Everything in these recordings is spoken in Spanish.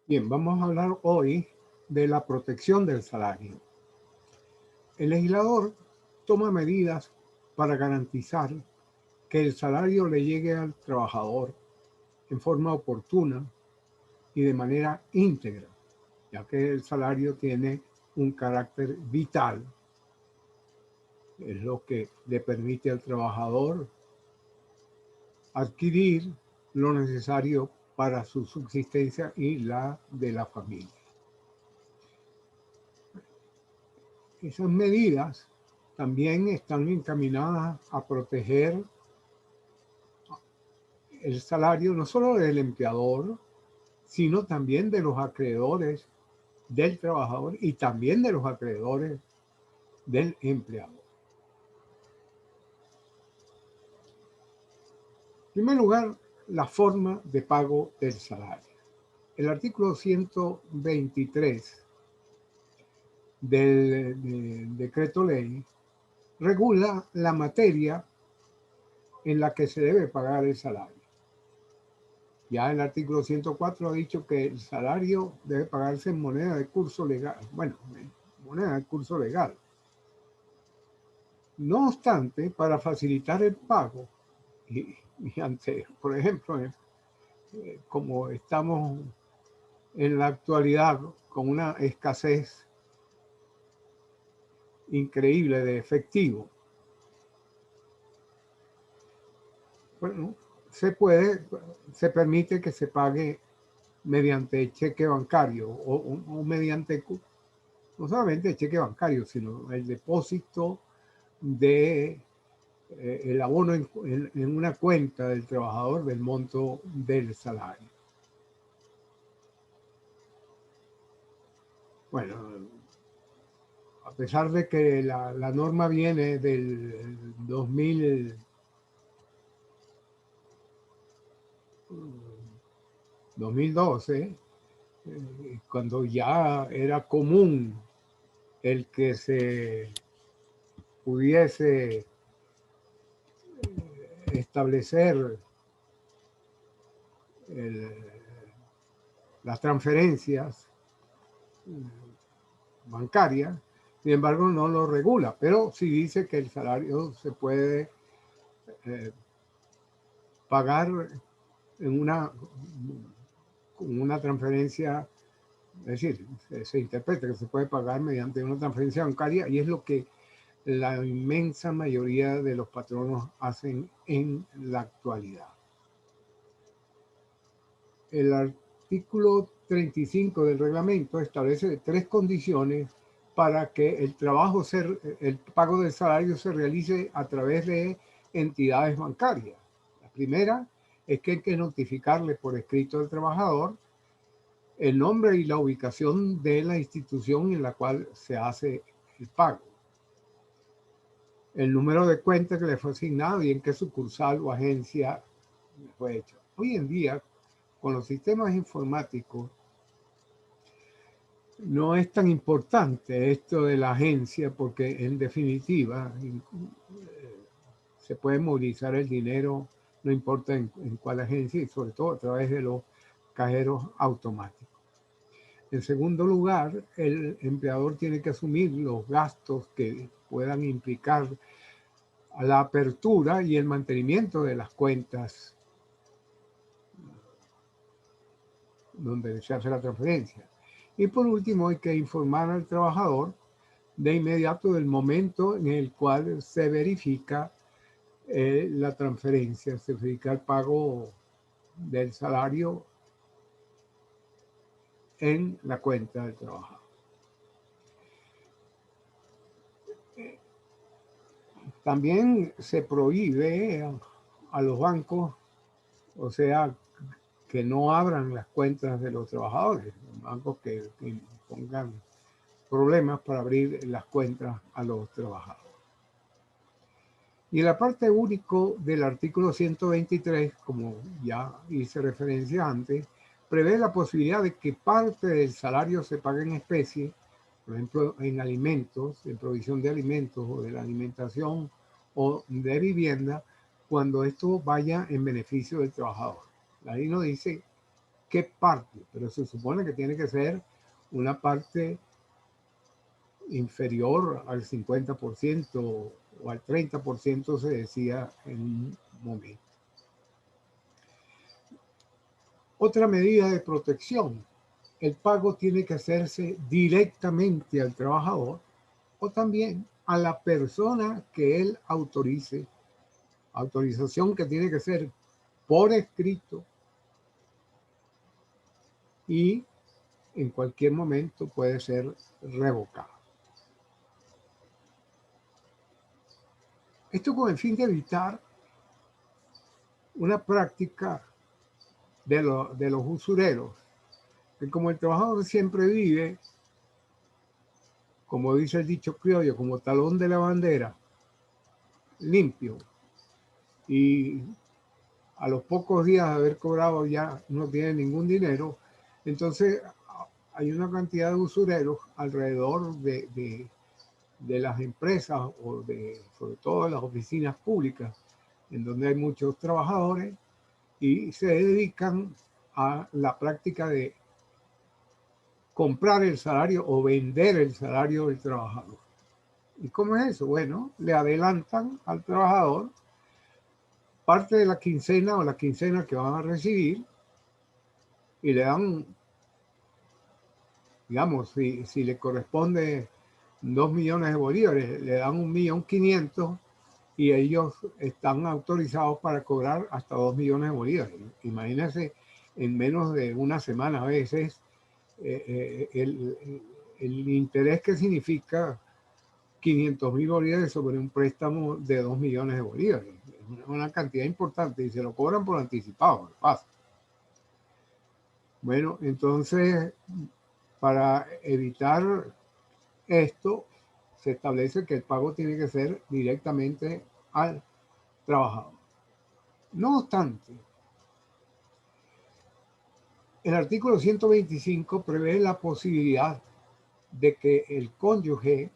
Bien, vamos a hablar hoy de la protección del salario. El legislador toma medidas para garantizar que el salario le llegue al trabajador en forma oportuna y de manera íntegra, ya que el salario tiene un carácter vital, es lo que le permite al trabajador adquirir lo necesario para su subsistencia y la de la familia. Esas medidas también están encaminadas a proteger el salario no solo del empleador, sino también de los acreedores del trabajador y también de los acreedores del empleador. En primer lugar, la forma de pago del salario. El artículo 123 del decreto ley regula la materia en la que se debe pagar el salario. Ya el artículo 104 ha dicho que el salario debe pagarse en moneda de curso legal. Bueno, moneda de curso legal. No obstante, para facilitar el pago, y ante, por ejemplo, como estamos en la actualidad con una escasez increíble de efectivo, bueno, se permite que se pague mediante cheque bancario o mediante, no solamente el cheque bancario, sino el depósito de el abono en una cuenta del trabajador del monto del salario. Bueno, a pesar de que la norma viene del 2012, cuando ya era común el que se pudiese establecer el, las transferencias bancarias, sin embargo no lo regula, pero sí dice que el salario se puede pagar en una transferencia, es decir, se interpreta que se puede pagar mediante una transferencia bancaria y es lo que la inmensa mayoría de los patronos hacen en la actualidad. El artículo 35 del reglamento establece 3 condiciones para que el pago del salario se realice a través de entidades bancarias. La primera es que hay que notificarle por escrito al trabajador el nombre y la ubicación de la institución en la cual se hace el pago, el número de cuenta que le fue asignado y en qué sucursal o agencia fue hecho. Hoy en día, con los sistemas informáticos, no es tan importante esto de la agencia porque en definitiva se puede movilizar el dinero, no importa en cuál agencia y sobre todo a través de los cajeros automáticos. En segundo lugar, el empleador tiene que asumir los gastos que puedan implicar a la apertura y el mantenimiento de las cuentas donde se hace la transferencia. Y por último, hay que informar al trabajador de inmediato del momento en el cual se verifica la transferencia, se verifica el pago del salario en la cuenta del trabajador. También se prohíbe a los bancos, o sea, que no abran las cuentas de los trabajadores, los bancos que pongan problemas para abrir las cuentas a los trabajadores. Y la parte único del artículo 123, como ya hice referencia antes, prevé la posibilidad de que parte del salario se pague en especie, por ejemplo, en alimentos, en provisión de alimentos o de la alimentación o de vivienda, cuando esto vaya en beneficio del trabajador. La ley no dice qué parte, pero se supone que tiene que ser una parte inferior al 50% o al 30%, se decía en un momento. Otra medida de protección: el pago tiene que hacerse directamente al trabajador o también a la persona que él autorice. Autorización que tiene que ser por escrito y en cualquier momento puede ser revocada. Esto con el fin de evitar una práctica de los usureros, que como el trabajador siempre vive, como dice el dicho criollo, como talón de la bandera, limpio, y a los pocos días de haber cobrado ya no tiene ningún dinero, entonces hay una cantidad de usureros alrededor de las empresas o sobre todo de las oficinas públicas, en donde hay muchos trabajadores y se dedican a la práctica de comprar el salario o vender el salario del trabajador. ¿Y cómo es eso? Bueno, le adelantan al trabajador parte de la quincena o la quincena que van a recibir y le dan, digamos, si le corresponde 2 millones de bolívares, le dan 1.500.000 y ellos están autorizados para cobrar hasta 2 millones de bolívares. Imagínense, en menos de una semana a veces, el interés que significa 500.000 bolívares sobre un préstamo de 2 millones de bolívares. Es una cantidad importante y se lo cobran por anticipado. Pasa. Bueno, entonces, para evitar esto, se establece que el pago tiene que ser directamente al trabajador. No obstante, el artículo 125 prevé la posibilidad de que el cónyuge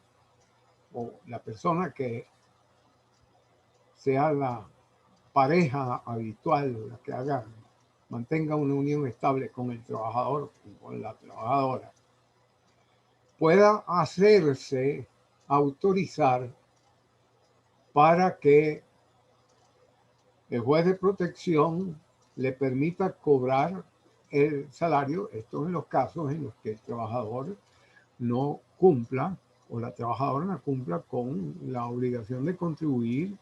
o la persona que sea la pareja habitual, la que mantenga una unión estable con el trabajador o con la trabajadora, pueda hacerse autorizar para que el juez de protección le permita cobrar el salario. Esto en los casos en los que el trabajador no cumpla o la trabajadora no cumpla con la obligación de contribuir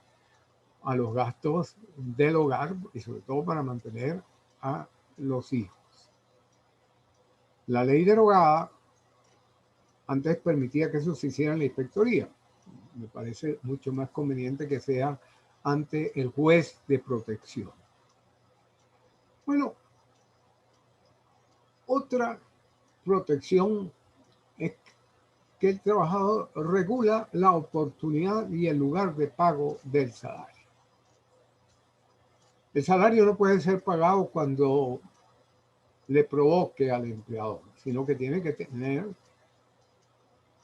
a los gastos del hogar y sobre todo para mantener a los hijos. La ley derogada antes permitía que eso se hiciera en la inspectoría. Me parece mucho más conveniente que sea ante el juez de protección. Bueno, otra protección es que el trabajador regula la oportunidad y el lugar de pago del salario. El salario no puede ser pagado cuando le provoque al empleador, sino que tiene que tener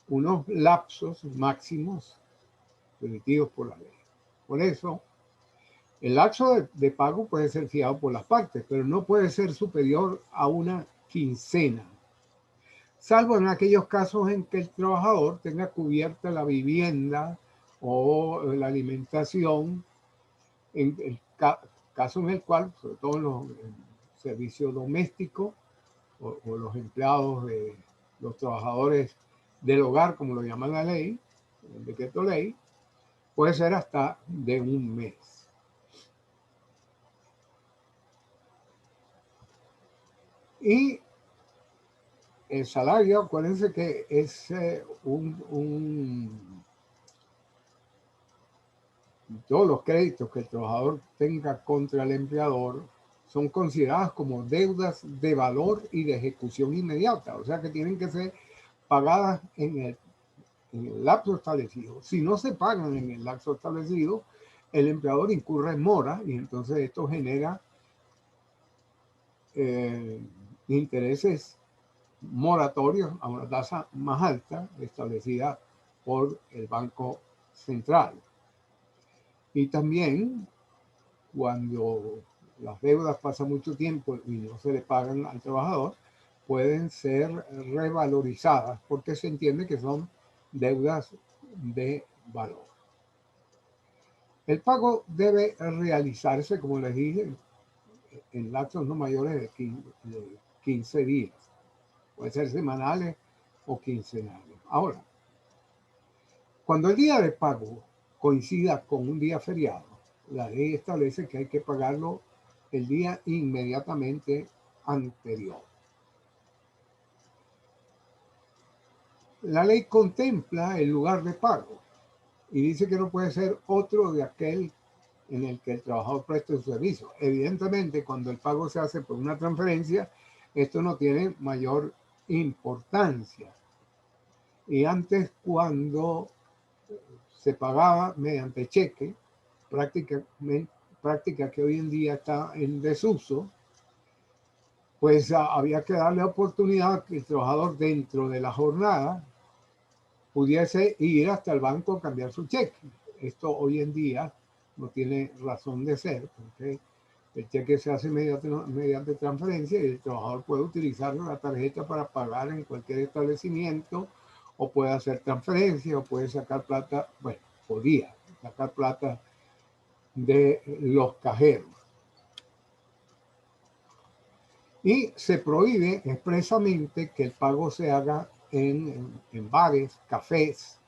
unos lapsos máximos permitidos por la ley. Por eso, el lapso de pago puede ser fijado por las partes, pero no puede ser superior a una quincena, salvo en aquellos casos en que el trabajador tenga cubierta la vivienda o la alimentación, en el caso en el cual, sobre todo en los servicios domésticos o los empleados de los trabajadores del hogar, como lo llama la ley, el decreto ley, puede ser hasta de un mes. Y el salario, acuérdense que es todos los créditos que el trabajador tenga contra el empleador son consideradas como deudas de valor y de ejecución inmediata, o sea que tienen que ser pagadas en el lapso establecido. Si no se pagan en el lapso establecido, el empleador incurre en mora y entonces esto genera intereses moratorios a una tasa más alta establecida por el Banco Central. Y también cuando las deudas pasan mucho tiempo y no se le pagan al trabajador, pueden ser revalorizadas porque se entiende que son deudas de valor. El pago debe realizarse, como les dije, en lapsos no mayores de 15 días. Puede ser semanales o quincenales. Ahora, cuando el día de pago coincida con un día feriado, la ley establece que hay que pagarlo el día inmediatamente anterior. La ley contempla el lugar de pago y dice que no puede ser otro de aquel en el que el trabajador preste su servicio. Evidentemente, cuando el pago se hace por una transferencia, esto no tiene mayor importancia. Y antes, cuando se pagaba mediante cheque, práctica que hoy en día está en desuso, pues había que darle oportunidad que el trabajador dentro de la jornada pudiese ir hasta el banco a cambiar su cheque. Esto hoy en día no tiene razón de ser, porque el cheque se hace mediante transferencia y el trabajador puede utilizar la tarjeta para pagar en cualquier establecimiento, o puede hacer transferencia, o puede sacar plata, bueno, podía sacar plata de los cajeros. Y se prohíbe expresamente que el pago se haga en bares, cafés,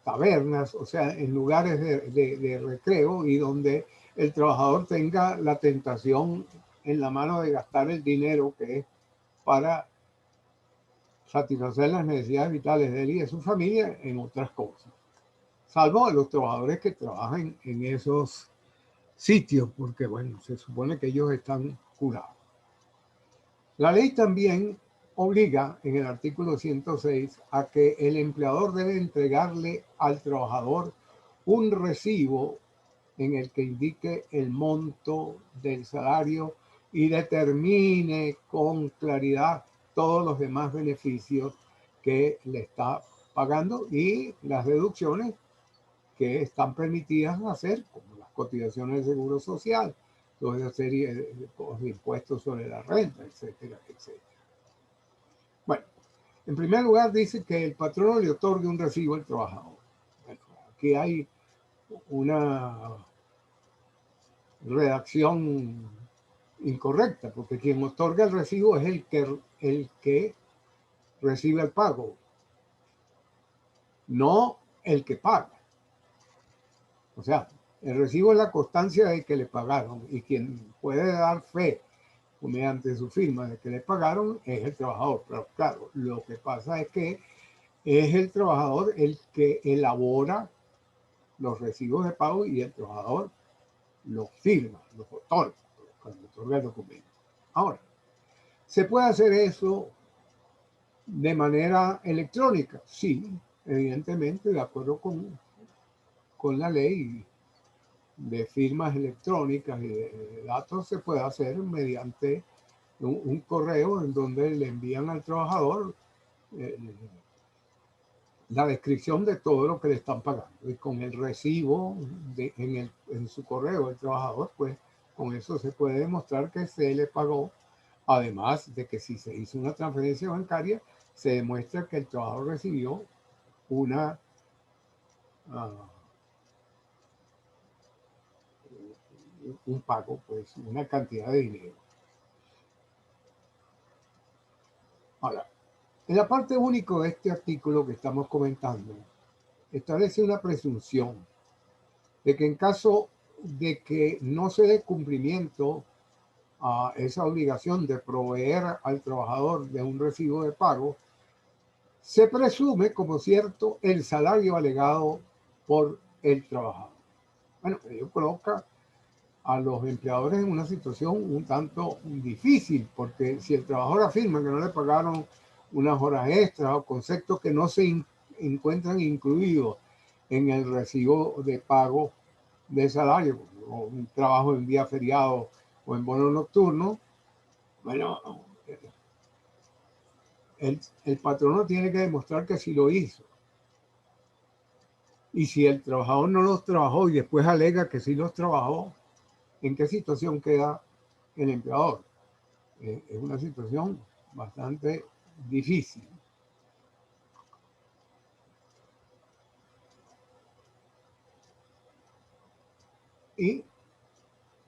tabernas, o sea, en lugares de recreo y donde el trabajador tenga la tentación en la mano de gastar el dinero que es para satisfacer las necesidades vitales de él y de su familia en otras cosas. Salvo a los trabajadores que trabajan en esos sitios, porque bueno, se supone que ellos están curados. La ley también obliga en el artículo 106 a que el empleador debe entregarle al trabajador un recibo en el que indique el monto del salario y determine con claridad todos los demás beneficios que le está pagando y las deducciones que están permitidas hacer, como las cotizaciones de seguro social, toda esa serie de impuestos sobre la renta, etcétera, etcétera. Bueno, en primer lugar dice que el patrono le otorgue un recibo al trabajador. Bueno, aquí hay una redacción incorrecta, porque quien otorga el recibo es el que recibe el pago, no el que paga. O sea, el recibo es la constancia de que le pagaron y quien puede dar fe mediante su firma de que le pagaron es el trabajador. Pero claro, lo que pasa es que es el trabajador el que elabora los recibos de pago y el trabajador los firma, los otorga, cuando otorga el documento. Ahora, ¿se puede hacer eso de manera electrónica? Sí, evidentemente, de acuerdo con la ley de firmas electrónicas y de datos, se puede hacer mediante un correo en donde le envían al trabajador la descripción de todo lo que le están pagando. Y con el recibo en su correo el trabajador, pues con eso se puede demostrar que se le pagó. Además de que si se hizo una transferencia bancaria, se demuestra que el trabajador recibió una un pago, pues una cantidad de dinero. Ahora, en la parte única de este artículo que estamos comentando, establece una presunción de que en caso de que no se dé cumplimiento a esa obligación de proveer al trabajador de un recibo de pago, se presume como cierto el salario alegado por el trabajador. Bueno, ello coloca a los empleadores en una situación un tanto difícil, porque si el trabajador afirma que no le pagaron unas horas extras o conceptos que no se encuentran incluidos en el recibo de pago de salario, o un trabajo en día feriado o en bono nocturno, bueno, el patrono tiene que demostrar que sí lo hizo. Y si el trabajador no los trabajó y después alega que sí los trabajó, ¿en qué situación queda el empleador? Es una situación bastante difícil. Y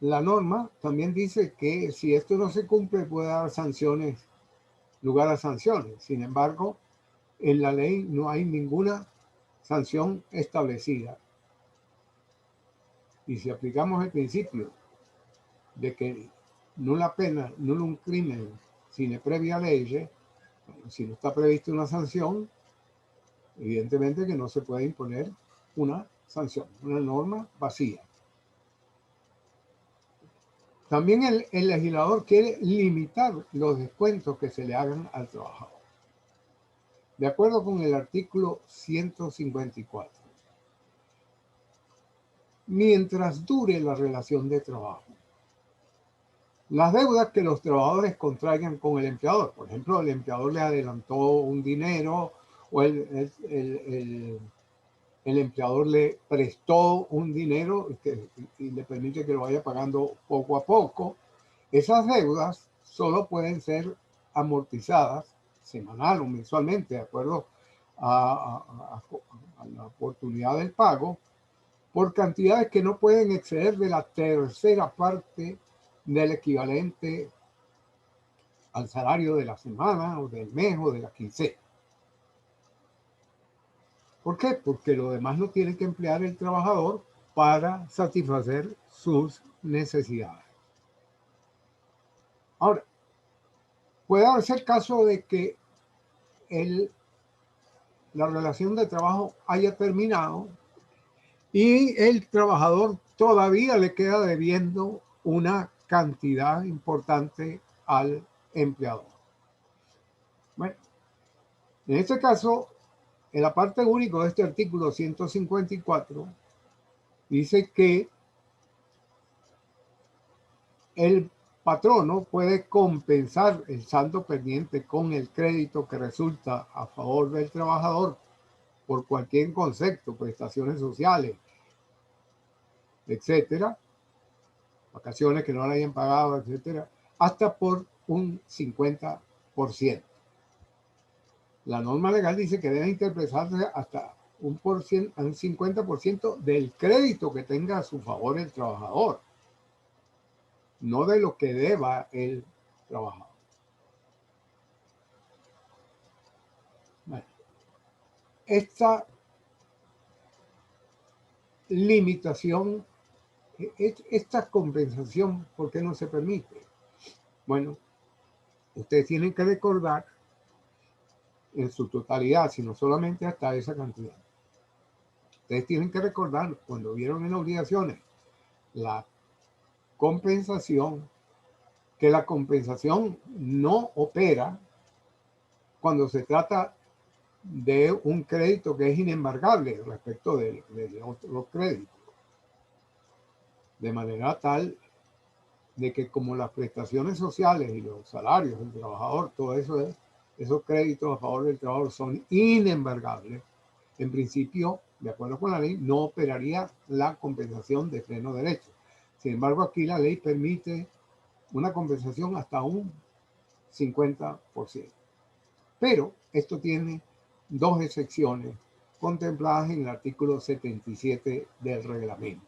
la norma también dice que si esto no se cumple puede dar sanciones, lugar a sanciones. Sin embargo, en la ley no hay ninguna sanción establecida. Y si aplicamos el principio de que nulla pena, nullum crimen, sine previa ley, si no está prevista una sanción, evidentemente que no se puede imponer una sanción, una norma vacía. También el legislador quiere limitar los descuentos que se le hagan al trabajador. De acuerdo con el artículo 154, mientras dure la relación de trabajo, las deudas que los trabajadores contraigan con el empleador, por ejemplo, el empleador le adelantó un dinero o el empleador le prestó un dinero y le permite que lo vaya pagando poco a poco, esas deudas solo pueden ser amortizadas semanal o mensualmente, de acuerdo a la oportunidad del pago, por cantidades que no pueden exceder de la tercera parte del equivalente al salario de la semana o del mes o de la quincena. ¿Por qué? Porque lo demás no tiene que emplear el trabajador para satisfacer sus necesidades. Ahora, puede darse el caso de que la relación de trabajo haya terminado y el trabajador todavía le queda debiendo una cantidad importante al empleador. Bueno, en este caso, en la parte única de este artículo 154, dice que el patrono puede compensar el saldo pendiente con el crédito que resulta a favor del trabajador por cualquier concepto, prestaciones sociales, etcétera, vacaciones que no le hayan pagado, etcétera, hasta por un 50%. La norma legal dice que debe interpretarse hasta un 50% del crédito que tenga a su favor el trabajador, no de lo que deba el trabajador. Bueno, esta limitación, esta compensación, ¿por qué no se permite? Bueno, ustedes tienen que recordar en su totalidad, sino solamente hasta esa cantidad. Ustedes tienen que recordar cuando vieron en obligaciones la compensación, que la compensación no opera cuando se trata de un crédito que es inembargable respecto de los créditos. De manera tal de que como las prestaciones sociales y los salarios del trabajador, todo eso esos créditos a favor del trabajador son inembargables, en principio, de acuerdo con la ley, no operaría la compensación de pleno derecho. Sin embargo, aquí la ley permite una compensación hasta un 50%. Pero esto tiene dos excepciones contempladas en el artículo 77 del reglamento.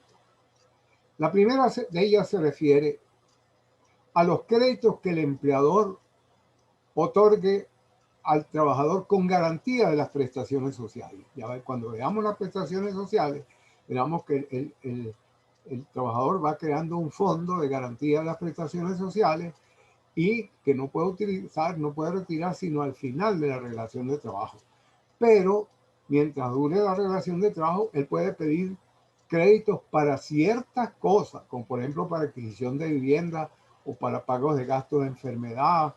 La primera de ellas se refiere a los créditos que el empleador otorgue al trabajador con garantía de las prestaciones sociales. Ya ven, cuando veamos las prestaciones sociales, veremos que el trabajador va creando un fondo de garantía de las prestaciones sociales y que no puede utilizar, no puede retirar sino al final de la relación de trabajo. Pero mientras dure la relación de trabajo, él puede pedir créditos para ciertas cosas, como por ejemplo para adquisición de vivienda o para pagos de gastos de enfermedad,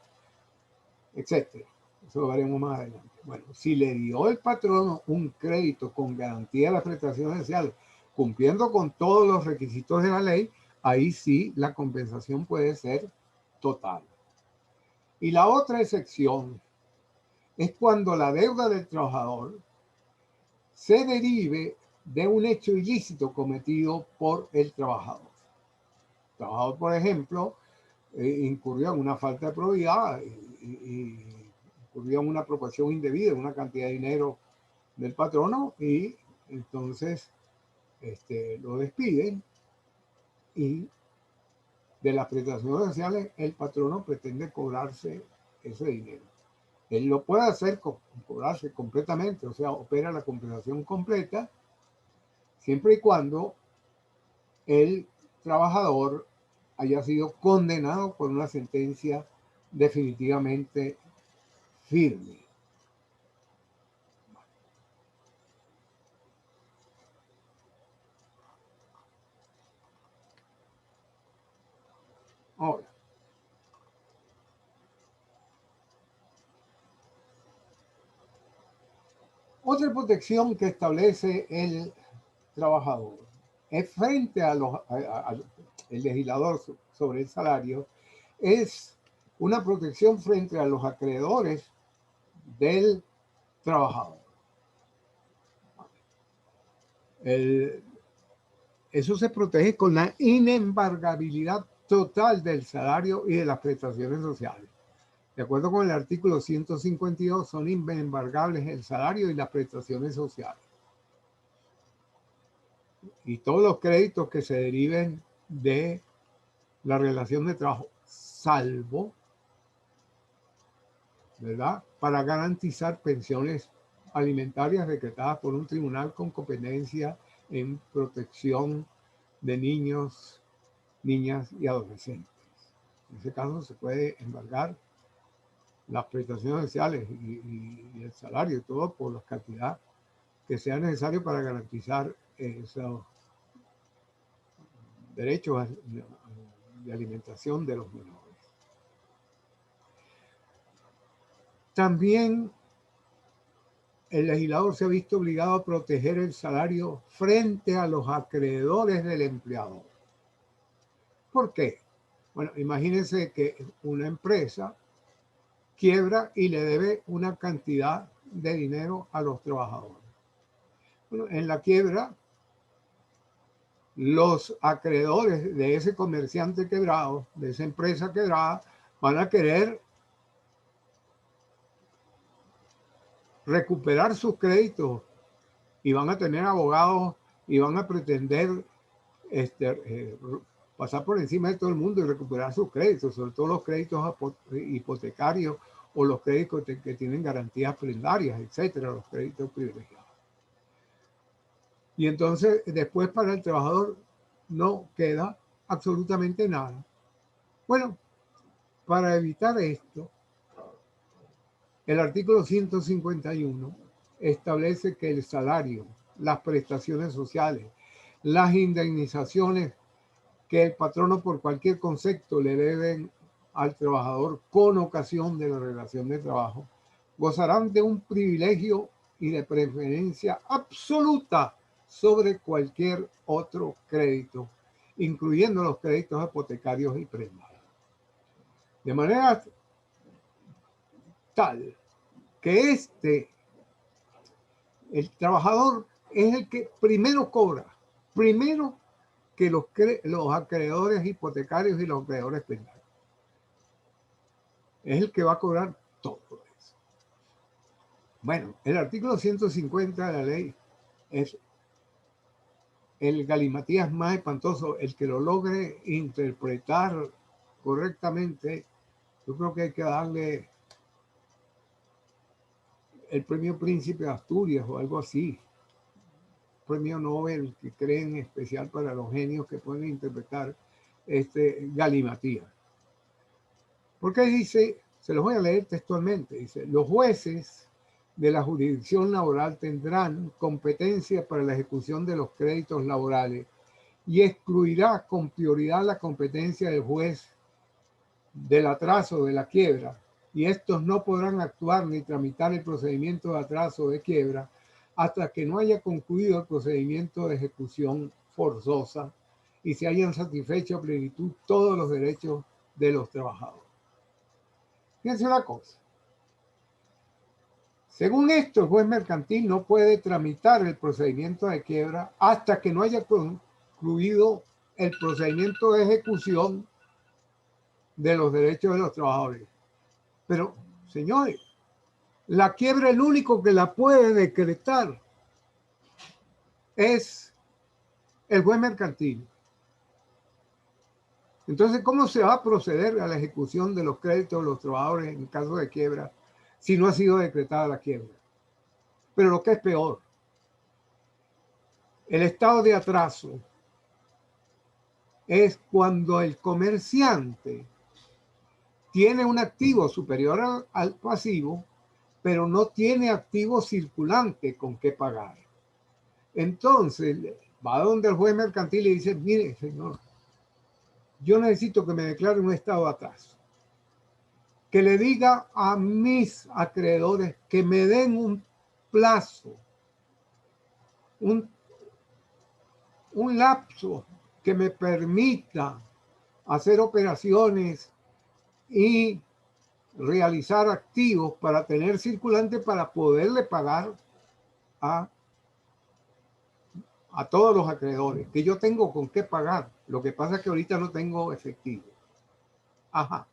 etcétera. Eso lo veremos más adelante. Bueno, si le dio el patrono un crédito con garantía de las prestaciones sociales, cumpliendo con todos los requisitos de la ley, ahí sí la compensación puede ser total. Y la otra excepción es cuando la deuda del trabajador se derive de un hecho ilícito cometido por el trabajador. trabajador, por ejemplo, incurrió en una falta de probidad y incurrió en una apropiación indebida, en una cantidad de dinero del patrono, y entonces lo despiden, y de las prestaciones sociales el patrono pretende cobrarse ese dinero. Él lo puede hacer cobrarse completamente, o sea, opera la compensación completa, siempre y cuando el trabajador haya sido condenado por una sentencia definitivamente firme. Ahora, otra protección que establece el trabajador es frente a el legislador sobre el salario, es una protección frente a los acreedores del trabajador. Eso se protege con la inembargabilidad total del salario y de las prestaciones sociales. De acuerdo con el artículo 152, son inembargables el salario y las prestaciones sociales. Y todos los créditos que se deriven de la relación de trabajo, salvo, ¿verdad?, para garantizar pensiones alimentarias decretadas por un tribunal con competencia en protección de niños, niñas y adolescentes. En ese caso se puede embargar las prestaciones sociales y el salario y todo por la cantidad que sea necesario para garantizar esos derechos de alimentación de los menores. También el legislador se ha visto obligado a proteger el salario frente a los acreedores del empleador. ¿Por qué? Bueno, imagínense que una empresa quiebra y le debe una cantidad de dinero a los trabajadores. Bueno, en la quiebra, los acreedores de ese comerciante quebrado, de esa empresa quebrada, van a querer recuperar sus créditos y van a tener abogados y van a pretender pasar por encima de todo el mundo y recuperar sus créditos, sobre todo los créditos hipotecarios o los créditos que tienen garantías prendarias, etcétera, los créditos privilegiados. Y entonces después para el trabajador no queda absolutamente nada. Bueno, para evitar esto, el artículo 151 establece que el salario, las prestaciones sociales, las indemnizaciones que el patrono por cualquier concepto le deben al trabajador con ocasión de la relación de trabajo, gozarán de un privilegio y de preferencia absoluta sobre cualquier otro crédito, incluyendo los créditos hipotecarios y prendarios. De manera tal que el trabajador es el que primero cobra, primero que los acreedores hipotecarios y los acreedores prendarios. Es el que va a cobrar todo eso. Bueno, el artículo 150 de la ley es el galimatías más espantoso. El que lo logre interpretar correctamente, yo creo que hay que darle el premio Príncipe de Asturias o algo así. Premio Nobel que creen especial para los genios que pueden interpretar galimatías. Porque dice, se los voy a leer textualmente, dice, los jueces de la jurisdicción laboral tendrán competencia para la ejecución de los créditos laborales y excluirá con prioridad la competencia del juez del atraso de la quiebra, y estos no podrán actuar ni tramitar el procedimiento de atraso de quiebra hasta que no haya concluido el procedimiento de ejecución forzosa y se hayan satisfecho a plenitud todos los derechos de los trabajadores. Fíjense una cosa. Según esto, el juez mercantil no puede tramitar el procedimiento de quiebra hasta que no haya concluido el procedimiento de ejecución de los derechos de los trabajadores. Pero, señores, la quiebra, el único que la puede decretar es el juez mercantil. Entonces, ¿cómo se va a proceder a la ejecución de los créditos de los trabajadores en caso de quiebra si no ha sido decretada la quiebra? Pero lo que es peor, el estado de atraso es cuando el comerciante tiene un activo superior al pasivo, pero no tiene activo circulante con qué pagar. Entonces, va donde el juez mercantil y dice, mire, señor, yo necesito que me declare un estado de atraso. Que le diga a mis acreedores que me den un plazo, un lapso que me permita hacer operaciones y realizar activos para tener circulante para poderle pagar a todos los acreedores, que yo tengo con qué pagar. Lo que pasa es que ahorita no tengo efectivo. Ajá.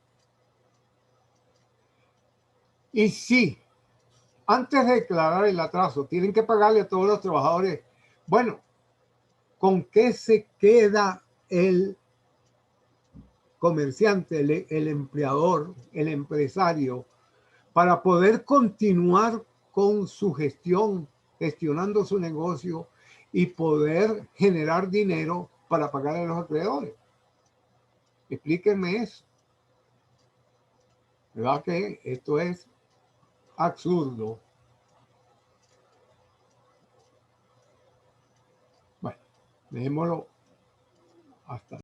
Y sí, antes de declarar el atraso, tienen que pagarle a todos los trabajadores. Bueno, ¿con qué se queda el comerciante, el empleador, el empresario, para poder continuar con su gestión, gestionando su negocio y poder generar dinero para pagar a los acreedores? Explíquenme eso. ¿Verdad que esto es absurdo? Bueno, dejémoslo hasta